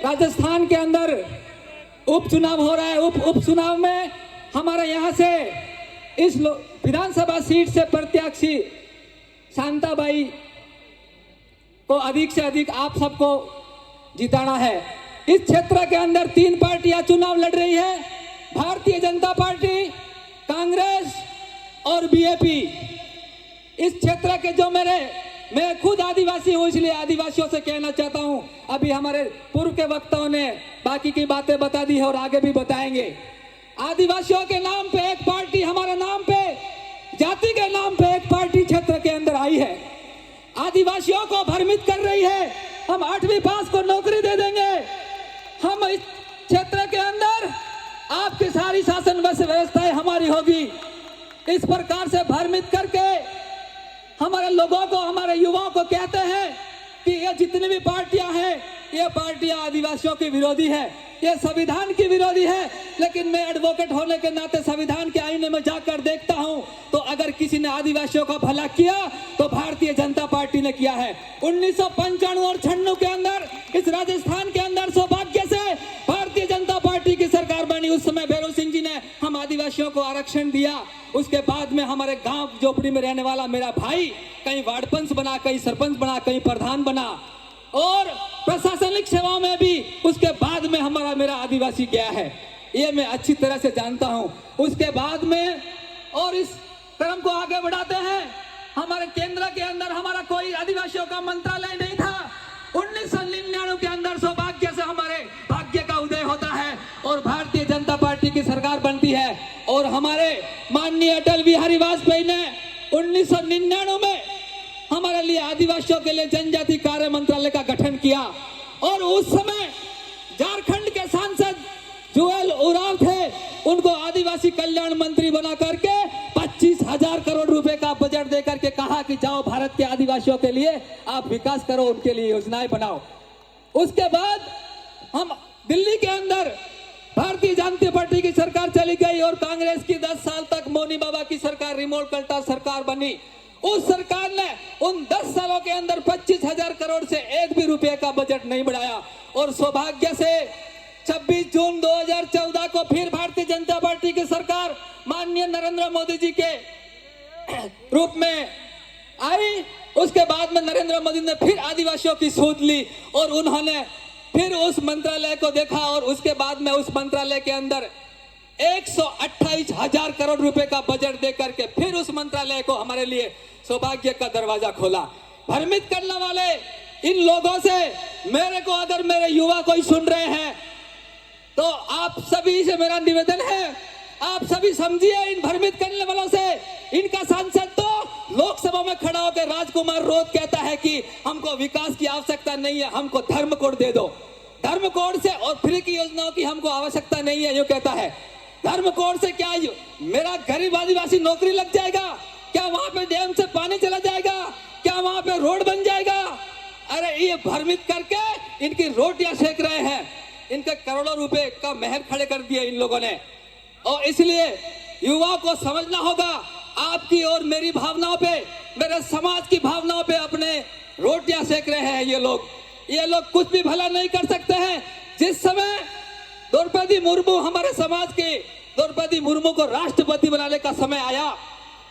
राजस्थान के अंदर उपचुनाव हो रहा है। उपचुनाव में हमारे यहाँ से इस विधानसभा सीट से प्रत्याशी शांताबाई को अधिक से अधिक आप सबको जिताना है। इस क्षेत्र के अंदर 3 पार्टियां चुनाव लड़ रही है, भारतीय जनता पार्टी, कांग्रेस और बीएपी। इस क्षेत्र के जो मैं खुद आदिवासी हूं, इसलिए आदिवासियों से कहना चाहता हूं, अभी हमारे पूर्व के वक्ताओं ने बाकी की बातें बता दी है और आगे भी बताएंगे। आदिवासियों के नाम पे एक पार्टी, हमारे नाम पे, जाति के नाम पे एक पार्टी क्षेत्र के अंदर आई है, आदिवासियों को भ्रमित कर रही है। हम 8वीं पास को नौकरी दे देंगे, हम इस क्षेत्र के अंदर आपकी सारी शासन व्यवस्थाएं हमारी होगी, इस प्रकार से भ्रमित करके हमारे लोगों को, हमारे युवाओं को कहते हैं कि ये जितनी भी पार्टियां हैं, ये पार्टियां आदिवासियों की विरोधी है, ये संविधान की विरोधी है। लेकिन मैं एडवोकेट होने के नाते संविधान के आईने में जाकर देखता हूं, तो अगर किसी ने आदिवासियों का भला किया तो भारतीय जनता पार्टी ने किया है। 1995 और 96 के अंदर इस राजस्थान के अंदर सौभाग्य से भारतीय जनता पार्टी की सरकार बनी। उस समय भैरव सिंह जी ने हम आदिवासियों को आरक्षण दिया। उसके बाद में हमारे गांव झोपड़ी में रहने वाला मेरा भाई कहीं वार्ड पंच बना, कहीं सरपंच बना, कहीं प्रधान बना, और प्रशासनिक सेवाओं में भी उसके बाद में मेरा आदिवासी गया है, ये मैं अच्छी तरह से जानता हूं। उसके बाद में और इस क्रम को आगे बढ़ाते हैं, हमारे केंद्र के अंदर हमारा कोई आदिवासियों का मंत्रालय नहीं था। 1999 के अंदर सौभाग्य से हमारे भाग्य का उदय होता है और भारतीय जनता पार्टी की सरकार बनती है। और हमारे माननीय अटल बिहारी वाजपेयी ने 1999 में हमारे लिए आदिवासियों के लिए जनजाति कार्य मंत्रालय का गठन किया। और उस समय झारखंड के सांसद जुएल उरांव थे, उनको आदिवासी कल्याण मंत्री बना करके 25,000 करोड़ रुपए का बजट देकर के कहा कि जाओ भारत के आदिवासियों के लिए आप विकास करो, उनके लिए योजनाएं बनाओ। उसके बाद हम दिल्ली के अंदर भारतीय जनता पार्टी की सरकार चली गई और कांग्रेस की 10 साल तक मोनी बाबा की सरकार, रिमोट कंट्रोल सरकार बनी। उस सरकार ने उन 10 सालों के अंदर 25,000 करोड़ से एक भी रुपए का बजट नहीं बढ़ाया। और सौभाग्य से 26 जून 2014 को फिर भारतीय जनता पार्टी की सरकार माननीय नरेंद्र मोदी जी के रूप में आई। उसके बाद में नरेंद्र मोदी ने फिर आदिवासियों की सोच ली और उन्होंने फिर उस मंत्रालय को देखा और उसके बाद में उस मंत्रालय के अंदर 128,000 करोड़ रुपए का बजट देकर के फिर उस मंत्रालय को हमारे लिए सौभाग्य का दरवाजा खोला। भ्रमित करने वाले इन लोगों से अगर मेरे युवा कोई सुन रहे हैं तो आप सभी से मेरा निवेदन है, आप सभी समझिए इन भ्रमित करने वालों से। इनका सांसद तो लोकसभा में खड़ा होकर राजकुमार रोध कहता है कि हमको विकास की आवश्यकता नहीं है, हमको धर्म कोड दे दो, धर्म कोड से और फ्री की योजनाओं की हमको आवश्यकता नहीं है, यो कहता है। धर्म कोड से क्या मेरा गरीब आदिवासी नौकरी लग जाएगा? क्या वहां पे डैम से पानी चला जाएगा? क्या वहां पे रोड बन जाएगा? अरे ये भ्रमित करके इनकी रोटियां सेक रहे हैं, इनके करोड़ों रुपए का महल खड़े कर दिए इन लोगों ने। और इसलिए युवाओं को समझना होगा, आपकी और मेरी भावनाओं पे, मेरे समाज की भावनाओं पे अपने रोटियां सेक रहे हैं ये लोग कुछ भी भला नहीं कर सकते हैं। जिस समय द्रौपदी मुर्मू, हमारे समाज के द्रौपदी मुर्मू को राष्ट्रपति बनाने का समय आया,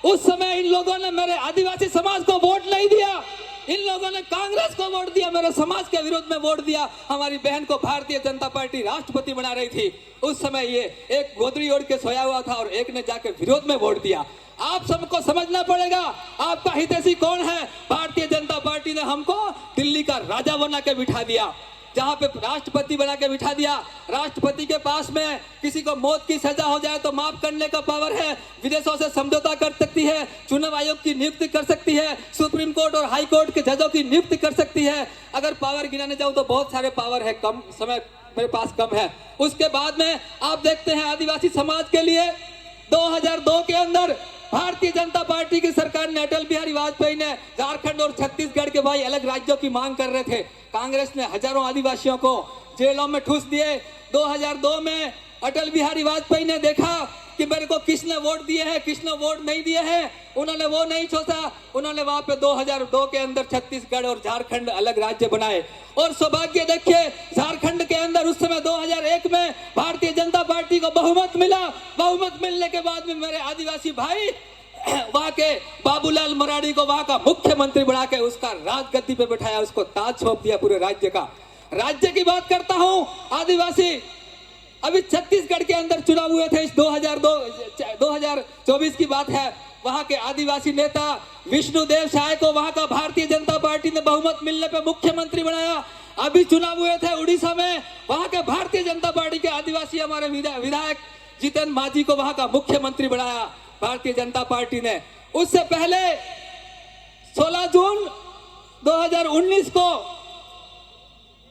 उस समय इन लोगों ने मेरे आदिवासी समाज को वोट नहीं दिया, इन लोगों ने कांग्रेस को वोट दिया, मेरे समाज के विरोध में वोट दिया। हमारी बहन को भारतीय जनता पार्टी राष्ट्रपति बना रही थी, उस समय ये एक गोदरी ओढ़ के सोया हुआ था और एक ने जाके विरोध में वोट दिया। आप सबको समझना पड़ेगा आपका हितैषी कौन है। भारतीय जनता पार्टी ने हमको दिल्ली का राजा बना के बिठा दिया, जहां पे राष्ट्रपति बना के बिठा दिया। राष्ट्रपति के पास में किसी को मौत की सजा हो जाए तो माफ करने का पावर है, विदेशों से समझौता कर सकती है, चुनाव आयोग की नियुक्ति कर सकती है, सुप्रीम कोर्ट और हाई कोर्ट के जजों की नियुक्ति कर सकती है। अगर पावर गिनाने जाऊं तो बहुत सारे पावर है, कम समय मेरे पास कम है। उसके बाद में आप देखते हैं आदिवासी समाज के लिए 2002 के अंदर भारतीय जनता पार्टी की सरकार ने, अटल बिहारी वाजपेयी ने झारखंड और छत्तीसगढ़ के भाई अलग राज्यों की मांग कर रहे थे। कांग्रेस ने हजारों आदिवासियों को जेलों में ठूस दिए। 2002 में अटल बिहारी वाजपेयी ने देखा कि मेरे को किसने वोट दिए हैं, किसने वोट नहीं दिए हैं, उन्होंने वो नहीं सोचा। उन्होंने वहां पे 2002 के अंदर छत्तीसगढ़ और झारखंड अलग राज्य बनाए। और सौभाग्य देखिए, झारखंड के अंदर उस समय 2001 में भारतीय जनता पार्टी को बहुमत मिला। बहुमत मिलने के बाद में मेरे आदिवासी भाई वहां के बाबूलाल मरांडी को वहां का मुख्यमंत्री बना के उसका राजगद्दी पे बिठाया, उसको ताज सौंप दिया पूरे राज्य का। राज्य की बात करता हूं, आदिवासी अभी छत्तीसगढ़ के अंदर चुनाव हुए थे, इस 2024 की बात है। वहां के आदिवासी नेता विष्णुदेव साय को वहां का भारतीय जनता पार्टी ने बहुमत मिलने पे मुख्यमंत्री बनाया। अभी चुनाव हुए थे उड़ीसा में, वहां के भारतीय जनता पार्टी के आदिवासी हमारे विधायक जितेंद्र मांझी को वहां का मुख्यमंत्री बनाया भारतीय जनता पार्टी ने। उससे पहले 16 जून 2019 को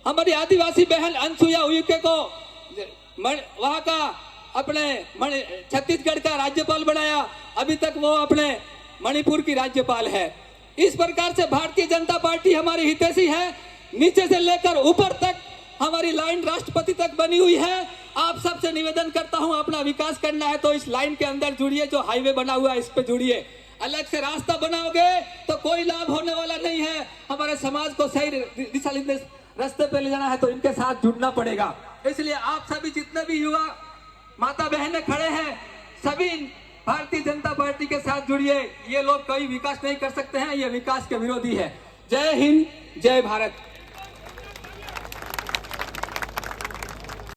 हमारी आदिवासी बहन अनसुईया उइके को वहां का अपने छत्तीसगढ़ का राज्यपाल बनाया। अभी तक वो अपने मणिपुर की राज्यपाल है। इस प्रकार से भारतीय जनता पार्टी हमारी हितैषी है, नीचे से लेकर ऊपर तक हमारी लाइन राष्ट्रपति तक बनी हुई है। आप सबसे निवेदन करता हूं, अपना विकास करना है तो इस लाइन के अंदर जुड़िए, जो हाईवे बना हुआ है इस पे जुड़िए। अलग से रास्ता बनाओगे तो कोई लाभ होने वाला नहीं है। हमारे समाज को सही दिशा रास्ते पे ले जाना है तो इनके साथ जुड़ना पड़ेगा। इसलिए आप सभी जितने भी युवा माता बहनें खड़े हैं, सभी भारतीय जनता पार्टी के साथ जुड़िए। ये लोग कोई विकास नहीं कर सकते हैं, ये विकास के विरोधी है। जय हिंद, जय भारत।